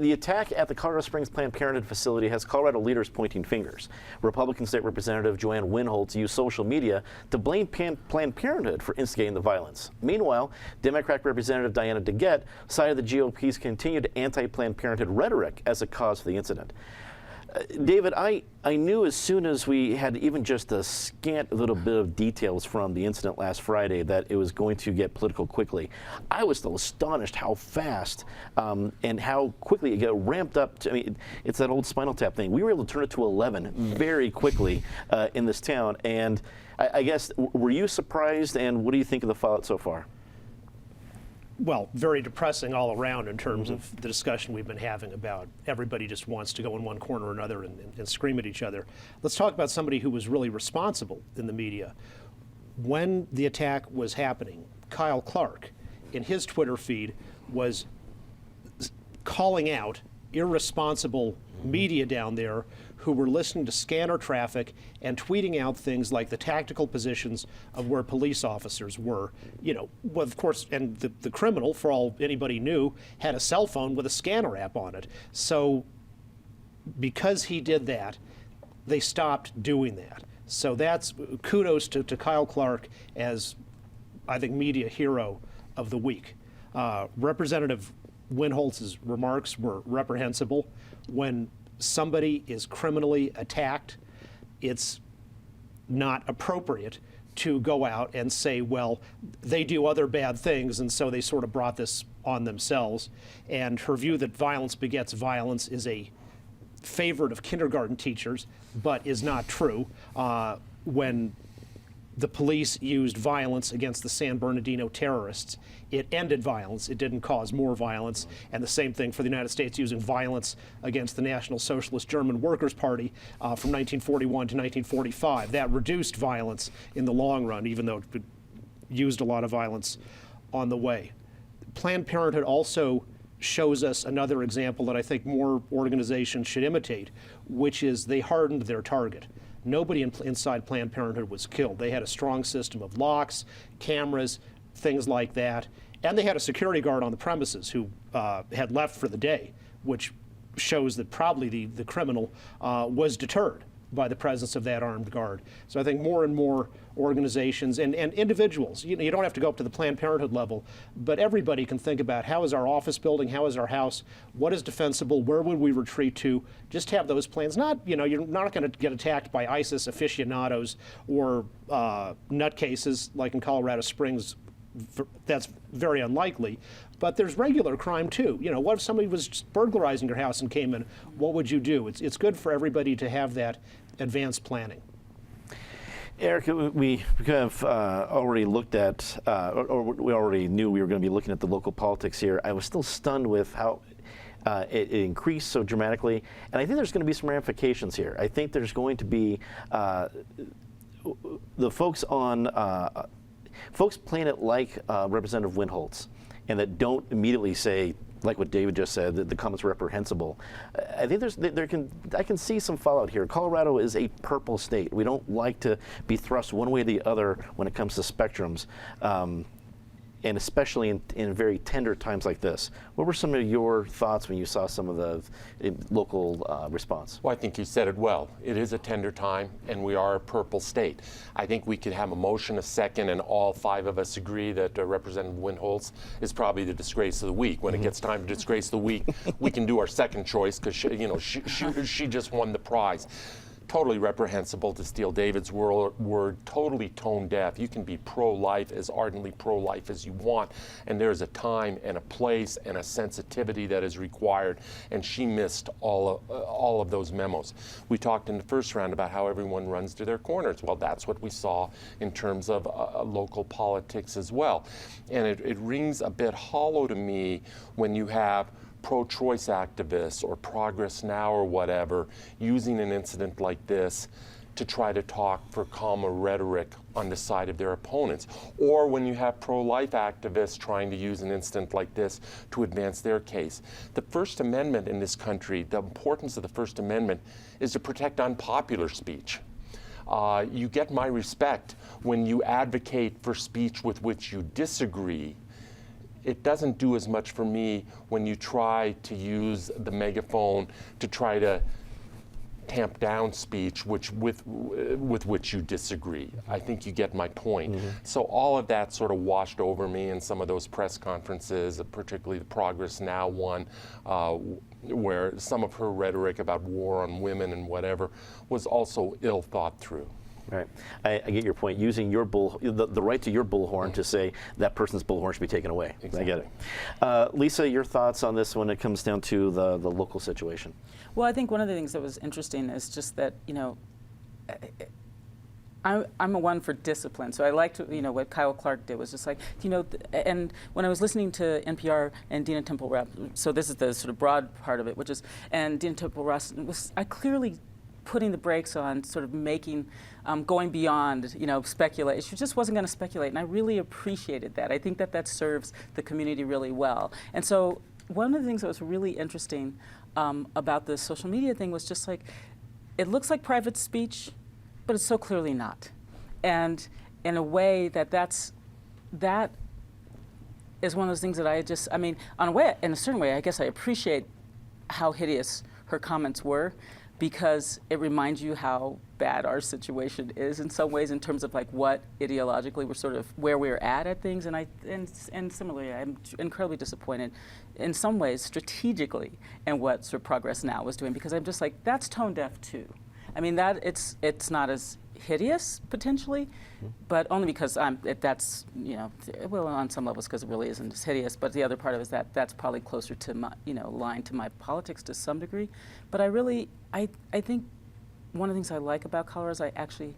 The attack at the Colorado Springs Planned Parenthood facility has Colorado leaders pointing fingers. Republican State Representative Joanne Winholtz used social media to blame Planned Parenthood for instigating the violence. Meanwhile, Democratic Representative Diana DeGette cited the GOP's continued anti-Planned Parenthood rhetoric as a cause for the incident. David, I knew as soon as we had even just a scant little bit of details from the incident last Friday that it was going to get political quickly. I was still astonished how fast and how quickly it got ramped up. I mean, it's that old Spinal Tap thing. We were able to turn it to 11 very quickly in this town. And I guess, were you surprised, and what do you think of the fallout so far? Well, very depressing all around in terms of the discussion we've been having about everybody just wants to go in one corner or another and scream at each other. Let's talk about somebody who was really responsible in the media. When the attack was happening, Kyle Clark, in his Twitter feed, was calling out irresponsible media down there who were listening to scanner traffic and tweeting out things like the tactical positions of where police officers were. You know, well, of course, and the criminal, for all anybody knew, had a cell phone with a scanner app on it. So because he did that, they stopped doing that. So that's kudos to Kyle Clark as, I think, media hero of the week. Representative Winholtz's remarks were reprehensible. When somebody is criminally attacked, it's not appropriate to go out and say, well, they do other bad things, and so they sort of brought this on themselves. And her view that violence begets violence is a favorite of kindergarten teachers, but is not true. When the police used violence against the San Bernardino terrorists, it ended violence. It didn't cause more violence. And the same thing for the United States using violence against the National Socialist German Workers' Party from 1941 to 1945. That reduced violence in the long run, even though it used a lot of violence on the way. Planned Parenthood also shows us another example that I think more organizations should imitate, which is they hardened their target. Nobody inside Planned Parenthood was killed. They had a strong system of locks, cameras, things like that. And they had a security guard on the premises who had left for the day, which shows that probably the criminal was deterred by the presence of that armed guard. So I think more and more organizations and individuals, you don't have to go up to the Planned Parenthood level, but everybody can think about how is our office building, how is our house, what is defensible, where would we retreat to, just have those plans. Not, you're not going to get attacked by ISIS aficionados or nutcases like in Colorado Springs. That's very unlikely, but there's regular crime too. What if somebody was just burglarizing your house and came in? What would you do? It's good for everybody to have that advanced planning. Eric, we have already looked at, or we already knew we were going to be looking at the local politics here. I was still stunned with how it increased so dramatically, and I think there's going to be some ramifications here. I think there's going to be the folks on folks playing it like Representative Winholtz, and that don't immediately say, like what David just said, that the comments were reprehensible. I think I can see some fallout here. Colorado is a purple state. We don't like to be thrust one way or the other when it comes to spectrums, and especially in very tender times like this. What were some of your thoughts when you saw some of the local response? Well, I think you said it well. It is a tender time, and we are a purple state. I think we could have a motion, a second, and all five of us agree that Representative Winholtz is probably the disgrace of the week. When it gets time to disgrace the week, we can do our second choice because she just won the prize. Totally reprehensible, to steal David's word, totally tone deaf. You can be pro-life, as ardently pro-life as you want, and there's a time and a place and a sensitivity that is required, and she missed all of those memos. We talked in the first round about how everyone runs to their corners. Well, that's what we saw in terms of local politics as well. And it rings a bit hollow to me when you have pro-choice activists or Progress Now or whatever using an incident like this to try to talk for calmer rhetoric on the side of their opponents. Or when you have pro-life activists trying to use an incident like this to advance their case. The First Amendment in this country, the importance of the First Amendment is to protect unpopular speech. You get my respect when you advocate for speech with which you disagree. it doesn't do as much for me when you try to use the megaphone to try to tamp down speech with which you disagree. I think you get my point. So all of that sort of washed over me in some of those press conferences, particularly the Progress Now one, where some of her rhetoric about war on women and whatever was also ill thought through. Right. I get your point. Using your the right to your bullhorn to say that person's bullhorn should be taken away. Exactly. I get it. Lisa, your thoughts on this when it comes down to the local situation? Well, I think one of the things that was interesting is just that, I'm a one for discipline. So I liked, what Kyle Clark did was just like, and when I was listening to NPR and Dina Temple-Ross, so this is the sort of broad part of it, which is, and Dina Temple-Ross was clearly putting the brakes on sort of making, going beyond, speculate. She just wasn't going to speculate, and I really appreciated that. I think that serves the community really well. And so one of the things that was really interesting about the social media thing was just like, it looks like private speech, but it's so clearly not. And in a way that is one of those things that in a certain way, I guess I appreciate how hideous her comments were, because it reminds you how bad our situation is in some ways in terms of like what ideologically we're sort of where we're at things, and similarly I'm incredibly disappointed in some ways strategically in what sort of Progress Now was doing, because I'm just like, that's tone deaf too. I mean, that it's not as hideous potentially, but only because that's well, on some levels because it really isn't as hideous. But the other part of it is that's probably closer to my line to my politics to some degree. But I think one of the things I like about Colorado is I actually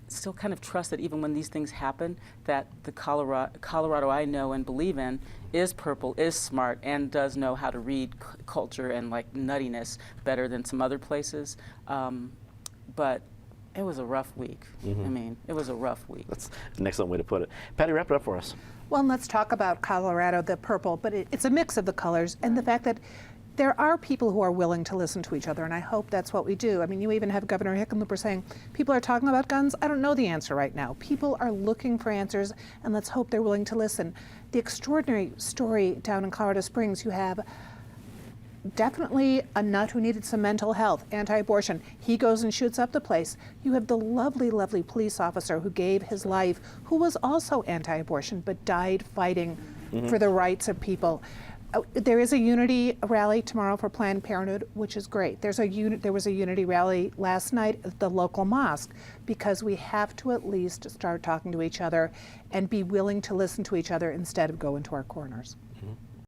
still kind of trust that even when these things happen, that the Colorado I know and believe in is purple, is smart, and does know how to read culture and like nuttiness better than some other places. But it was a rough week. I mean, it was a rough week. That's an excellent way to put it. Patty, wrap it up for us. Well, and let's talk about Colorado, the purple, but it's a mix of the colors and the fact that there are people who are willing to listen to each other, and I hope that's what we do. I mean, you even have Governor Hickenlooper saying, people are talking about guns. I don't know the answer right now. People are looking for answers, and let's hope they're willing to listen. The extraordinary story down in Colorado Springs, you have definitely a nut who needed some mental health, anti-abortion. He goes and shoots up the place. You have the lovely, lovely police officer who gave his life, who was also anti-abortion, but died fighting for the rights of people. There is a unity rally tomorrow for Planned Parenthood, which is great. There was a unity rally last night at the local mosque, because we have to at least start talking to each other and be willing to listen to each other instead of go into our corners.